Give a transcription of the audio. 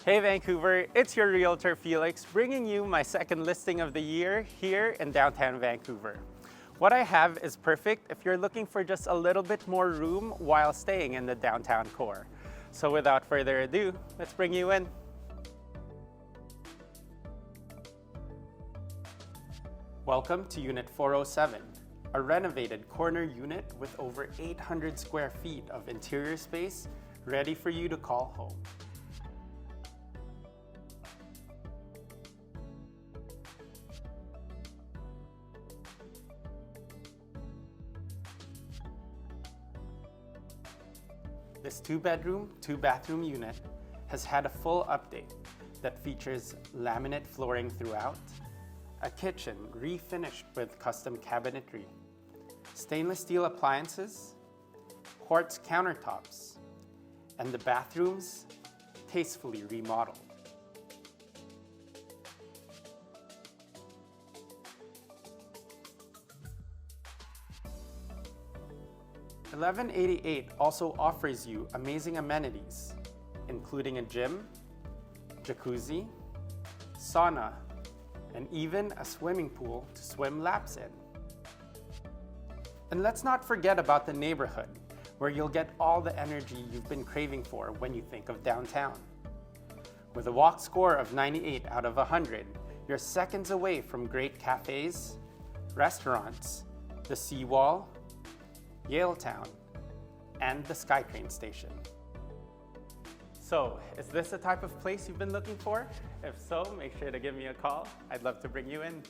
Hey Vancouver, it's your realtor Felix bringing you my second listing of the year here in downtown Vancouver. What I have is perfect if you're looking for just a little bit more room while staying in the downtown core. So without further ado, let's bring you in. Welcome to Unit 407, a renovated corner unit with over 800 square feet of interior space ready for you to call home. This 2-bedroom, 2-bathroom unit has had a full update that features laminate flooring throughout, a kitchen refinished with custom cabinetry, stainless steel appliances, quartz countertops, and the bathrooms tastefully remodeled. $1188 also offers you amazing amenities, including a gym, jacuzzi, sauna, and even a swimming pool to swim laps in. And let's not forget about the neighborhood, where you'll get all the energy you've been craving for when you think of downtown. With a Walkscore of 98 out of 100, you're seconds away from great cafes, restaurants, the seawall, Yaletown, and the SkyTrain station. So, is this the type of place you've been looking for? If so, make sure to give me a call. I'd love to bring you in.